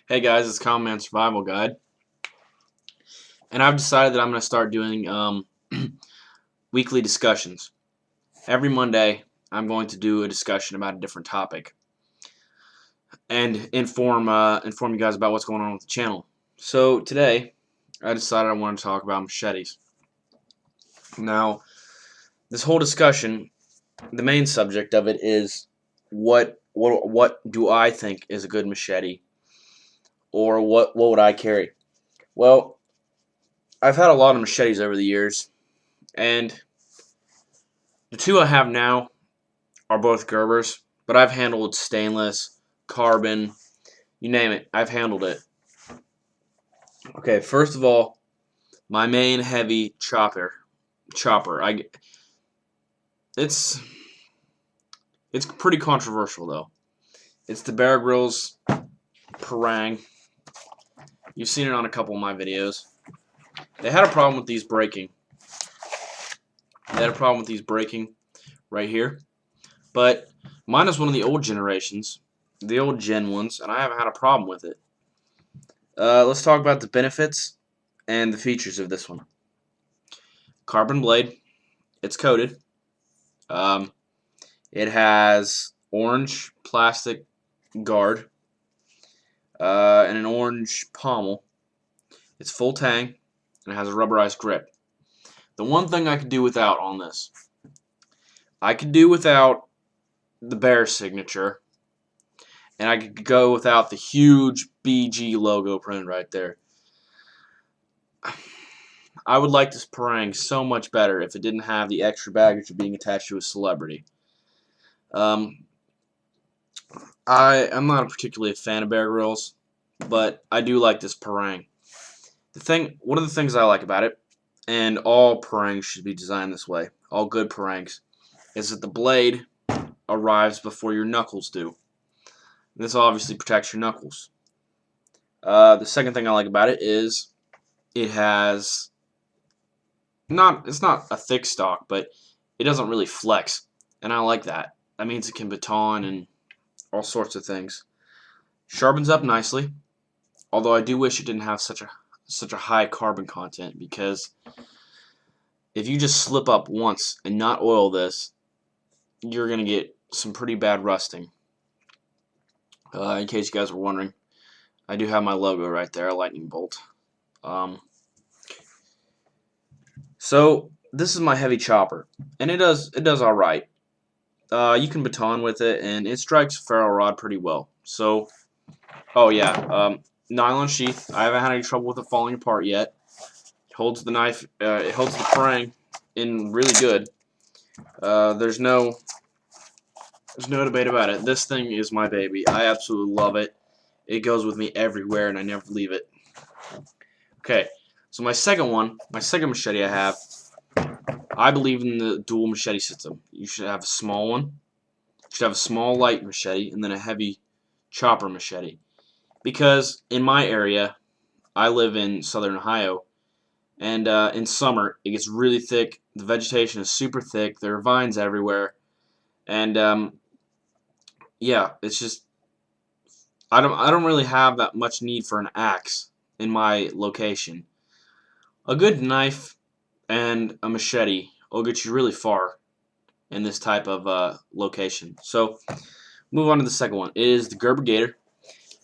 Hey guys, it's Common Man Survival Guide, and I've decided that I'm going to start doing weekly discussions. Every Monday, I'm going to do a discussion about a different topic and inform you guys about what's going on with the channel. So today, I decided I wanted to talk about machetes. Now, this whole discussion, the main subject of it is what do I think is a good machete, or what would I carry? Well, I've had a lot of machetes over the years, and the two I have now are both Gerbers, but I've handled stainless, carbon, you name it, I've handled it. Okay, first of all, my main heavy chopper. It's it's pretty controversial though. It's the Bear Grylls Parang. You've seen it on a couple of my videos. They had a problem with these breaking. They had a problem with these breaking right here. But mine is one of the old generations, the old Gen ones, and I haven't had a problem with it. Let's talk about the benefits and the features of this one. Carbon blade. It's coated. Um, it has orange plastic guard and an orange pommel. It's full tang and it has a rubberized grip. The one thing I could do without on this, I could do without the bear signature, and I could go without the huge BG logo printed right there. I would like this Parang so much better if it didn't have the extra baggage of being attached to a celebrity. Um, I'm not particularly a fan of Bear Grylls, but I do like this Parang. One of the things I like about it, and all Parangs should be designed this way, all good Parangs, is that the blade arrives before your knuckles do. This obviously protects your knuckles. The second thing I like about it is it has it's not a thick stock, but it doesn't really flex, and I like that. That means it can baton and all sorts of things. Sharpens up nicely, although I do wish it didn't have such a high carbon content, because if you just slip up once and not oil this, you're gonna get some pretty bad rusting. In case you guys were wondering, I do have my logo right there, a lightning bolt. So this is my heavy chopper, and it does all right. You can baton with it, and it strikes ferro rod pretty well. So, oh yeah, nylon sheath. I haven't had any trouble with it falling apart yet. It holds the knife. It holds the Parang in really good. There's no debate about it. This thing is my baby. I absolutely love it. It goes with me everywhere, and I never leave it. Okay, so my second machete I have, I believe in the dual machete system. You should have a small one. You should have a small light machete and then a heavy chopper machete. Because in my area, I live in southern Ohio, and in summer it gets really thick. The vegetation is super thick. There are vines everywhere, and yeah, it's just I don't really have that much need for an axe in my location. A good knife and a machete will get you really far in this type of location. So, move on to the second one. It is the Gerber Gator.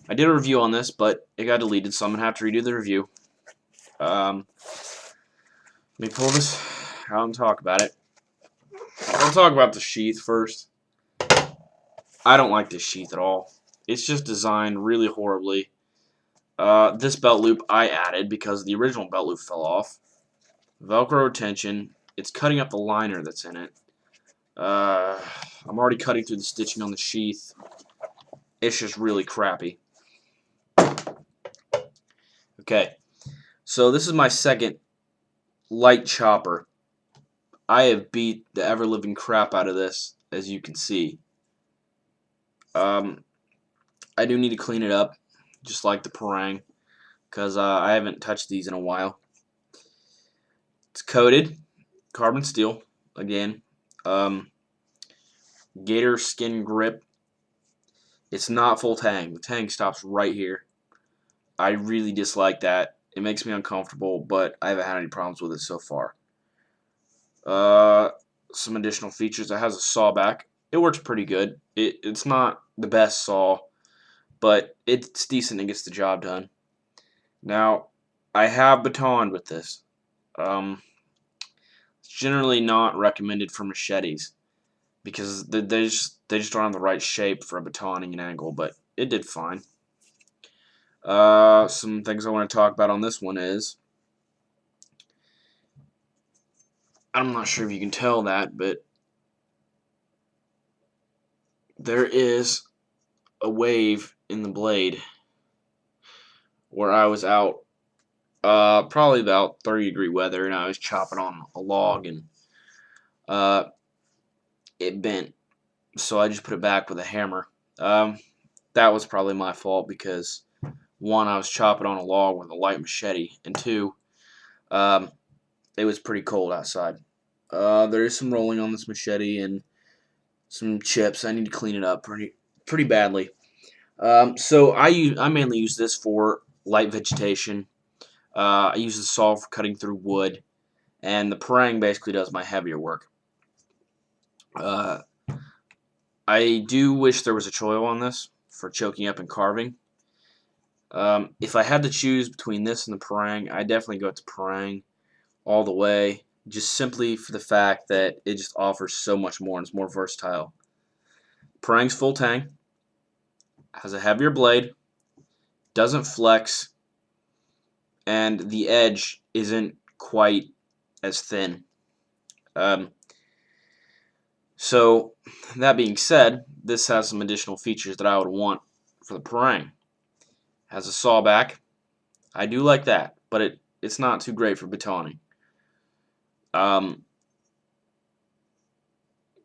I did a review on this, but it got deleted, so I'm going to have to redo the review. Let me pull this out and talk about it. I'll talk about the sheath first. I don't like this sheath at all. It's just designed really horribly. This belt loop I added because the original belt loop fell off. Velcro retention. It's cutting up the liner that's in it. I'm already cutting through the stitching on the sheath. It's just really crappy. Okay, so this is my second light chopper. I have beat the ever-living crap out of this, as you can see. I do need to clean it up, just like the Parang, because I haven't touched these in a while. It's coated, carbon steel, again. Gator skin grip. It's not full tang. The tang stops right here. I really dislike that. It makes me uncomfortable, but I haven't had any problems with it so far. Uh, some additional features. It has a saw back. It works pretty good. It's not the best saw, but it's decent and gets the job done. Now, I have batoned with this. It's generally not recommended for machetes because they just don't have the right shape for a batoning and angle, but it did fine. Some things I want to talk about on this one is, I'm not sure if you can tell that, but there is a wave in the blade where I was out, probably about 30-degree weather, and I was chopping on a log, and uh, it bent. So I just put it back with a hammer. That was probably my fault because, one, I was chopping on a log with a light machete, and two, um, it was pretty cold outside. There is some rolling on this machete and some chips. I need to clean it up pretty badly. So I mainly use this for light vegetation. I use the saw for cutting through wood, and the parang basically does my heavier work. Uh, I do wish there was a choil on this for choking up and carving. If I had to choose between this and the parang, I definitely go with the parang all the way, just simply for the fact that it just offers so much more and it's more versatile. Parang's full tang, has a heavier blade, doesn't flex, and the edge isn't quite as thin. Um, so, that being said, this has some additional features that I would want for the parang. Has a sawback. I do like that, but it's not too great for batoning. Um,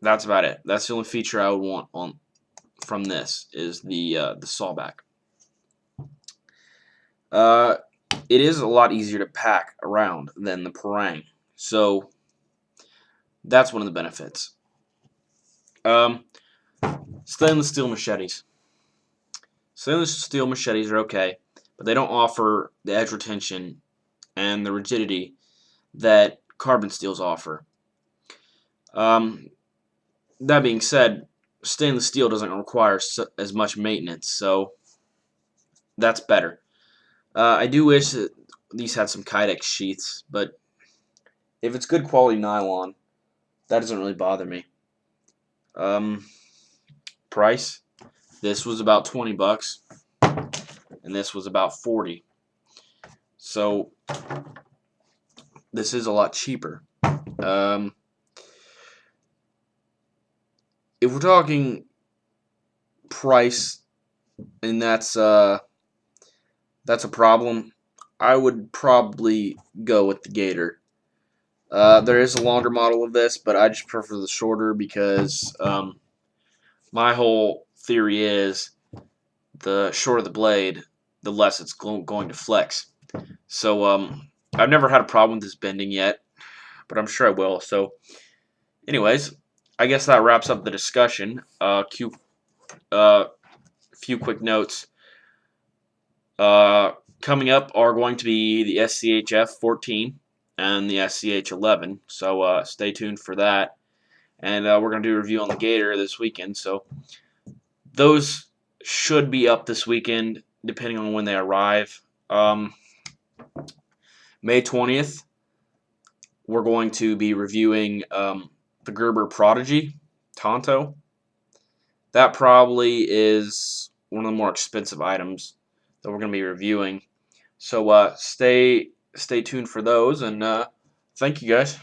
that's about it. That's the only feature I would want on from this is the sawback. Uh, it is a lot easier to pack around than the parang, so that's one of the benefits. Um, stainless steel machetes. Stainless steel machetes are okay, but they don't offer the edge retention and the rigidity that carbon steels offer. Um, that being said, stainless steel doesn't require as much maintenance, so that's better. I do wish that these had some Kydex sheaths, but if it's good quality nylon, that doesn't really bother me. Um, price. This was about 20 bucks, and this was about 40. So this is a lot cheaper. Um, if we're talking price, and that's a problem, I would probably go with the Gator. There is a longer model of this, but I just prefer the shorter because my whole theory is the shorter the blade, the less it's going to flex. So I've never had a problem with this bending yet, but I'm sure I will. So anyways, I guess that wraps up the discussion. Few quick notes. Coming up are going to be the SCHF 14 and the SCH 11. So stay tuned for that. And we're going to do a review on the Gator this weekend. So those should be up this weekend, depending on when they arrive. May 20th, we're going to be reviewing the Gerber Prodigy Tonto. That probably is one of the more expensive items that we're going to be reviewing. So stay tuned for those, and thank you guys.